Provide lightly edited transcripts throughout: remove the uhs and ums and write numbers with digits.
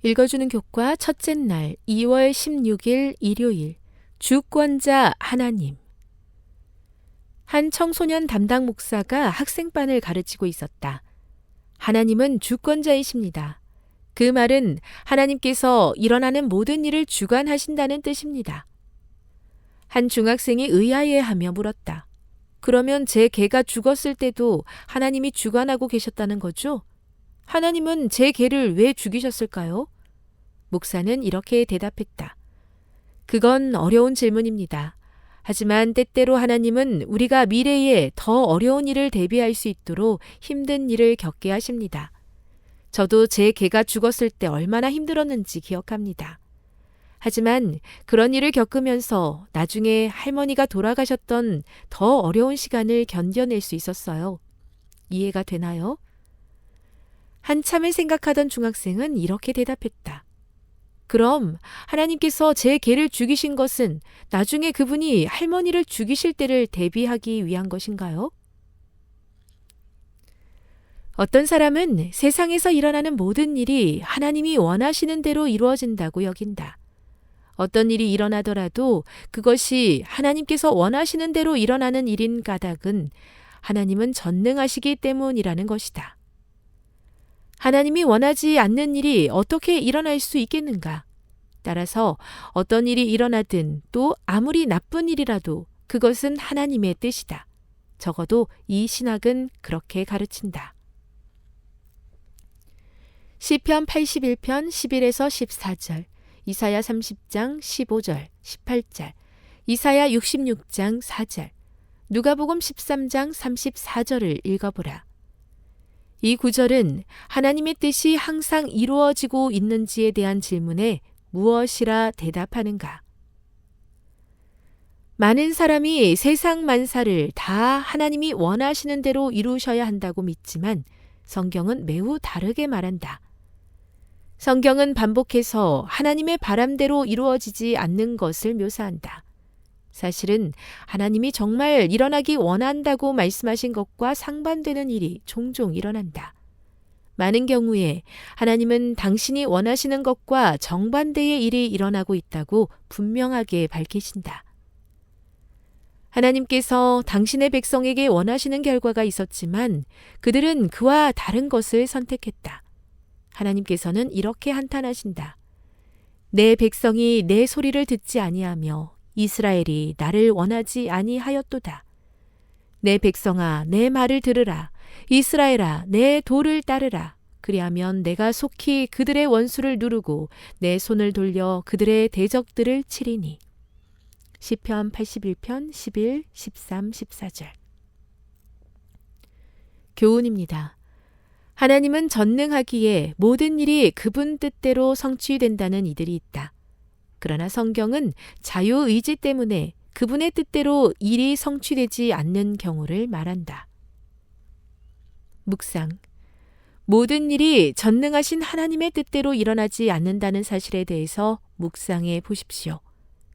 읽어주는 교과 첫째 날 2월 16일 일요일 주권자 하나님. 한 청소년 담당 목사가 학생반을 가르치고 있었다. 하나님은 주권자이십니다. 그 말은 하나님께서 일어나는 모든 일을 주관하신다는 뜻입니다. 한 중학생이 의아해하며 물었다. 그러면 제 개가 죽었을 때도 하나님이 주관하고 계셨다는 거죠? 하나님은 제 개를 왜 죽이셨을까요? 목사는 이렇게 대답했다. 그건 어려운 질문입니다. 하지만 때때로 하나님은 우리가 미래에 더 어려운 일을 대비할 수 있도록 힘든 일을 겪게 하십니다. 저도 제 개가 죽었을 때 얼마나 힘들었는지 기억합니다. 하지만 그런 일을 겪으면서 나중에 할머니가 돌아가셨던 더 어려운 시간을 견뎌낼 수 있었어요. 이해가 되나요? 한참을 생각하던 중학생은 이렇게 대답했다. 그럼 하나님께서 제 개를 죽이신 것은 나중에 그분이 할머니를 죽이실 때를 대비하기 위한 것인가요? 어떤 사람은 세상에서 일어나는 모든 일이 하나님이 원하시는 대로 이루어진다고 여긴다. 어떤 일이 일어나더라도 그것이 하나님께서 원하시는 대로 일어나는 일인 까닭은 하나님은 전능하시기 때문이라는 것이다. 하나님이 원하지 않는 일이 어떻게 일어날 수 있겠는가? 따라서 어떤 일이 일어나든 또 아무리 나쁜 일이라도 그것은 하나님의 뜻이다. 적어도 이 신학은 그렇게 가르친다. 시편 81편 11에서 14절, 이사야 30장 15절, 18절, 이사야 66장 4절, 누가복음 13장 34절을 읽어보라. 이 구절은 하나님의 뜻이 항상 이루어지고 있는지에 대한 질문에 무엇이라 대답하는가? 많은 사람이 세상 만사를 다 하나님이 원하시는 대로 이루셔야 한다고 믿지만 성경은 매우 다르게 말한다. 성경은 반복해서 하나님의 바람대로 이루어지지 않는 것을 묘사한다. 사실은 하나님이 정말 일어나기 원한다고 말씀하신 것과 상반되는 일이 종종 일어난다. 많은 경우에 하나님은 당신이 원하시는 것과 정반대의 일이 일어나고 있다고 분명하게 밝히신다. 하나님께서 당신의 백성에게 원하시는 결과가 있었지만 그들은 그와 다른 것을 선택했다. 하나님께서는 이렇게 한탄하신다. 내 백성이 내 소리를 듣지 아니하며 이스라엘이 나를 원하지 아니하였도다. 내 백성아 내 말을 들으라. 이스라엘아 내 도를 따르라. 그리하면 내가 속히 그들의 원수를 누르고 내 손을 돌려 그들의 대적들을 치리니. 시편 81편 11, 13, 14절. 교훈입니다. 하나님은 전능하기에 모든 일이 그분 뜻대로 성취된다는 이들이 있다. 그러나 성경은 자유의지 때문에 그분의 뜻대로 일이 성취되지 않는 경우를 말한다. 묵상. 모든 일이 전능하신 하나님의 뜻대로 일어나지 않는다는 사실에 대해서 묵상해 보십시오.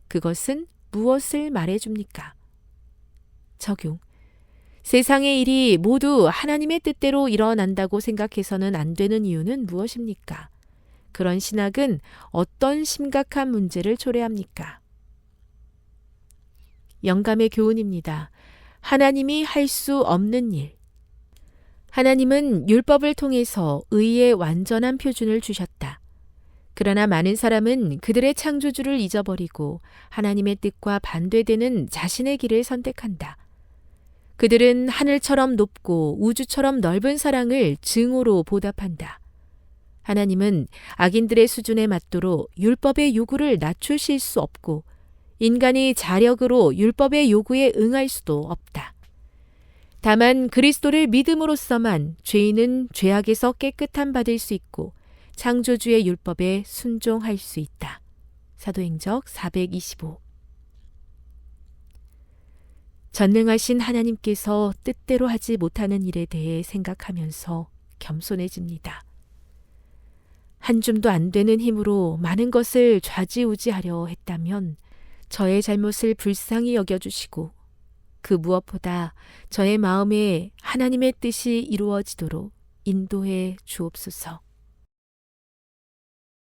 그것은 무엇을 말해줍니까? 적용. 세상의 일이 모두 하나님의 뜻대로 일어난다고 생각해서는 안 되는 이유는 무엇입니까? 그런 신학은 어떤 심각한 문제를 초래합니까? 영감의 교훈입니다. 하나님이 할 수 없는 일. 하나님은 율법을 통해서 의의 완전한 표준을 주셨다. 그러나 많은 사람은 그들의 창조주를 잊어버리고 하나님의 뜻과 반대되는 자신의 길을 선택한다. 그들은 하늘처럼 높고 우주처럼 넓은 사랑을 증오로 보답한다. 하나님은 악인들의 수준에 맞도록 율법의 요구를 낮추실 수 없고 인간이 자력으로 율법의 요구에 응할 수도 없다. 다만 그리스도를 믿음으로써만 죄인은 죄악에서 깨끗함 받을 수 있고 창조주의 율법에 순종할 수 있다. 사도행적 425. 전능하신 하나님께서 뜻대로 하지 못하는 일에 대해 생각하면서 겸손해집니다. 한 줌도 안 되는 힘으로 많은 것을 좌지우지하려 했다면 저의 잘못을 불쌍히 여겨주시고 그 무엇보다 저의 마음에 하나님의 뜻이 이루어지도록 인도해 주옵소서.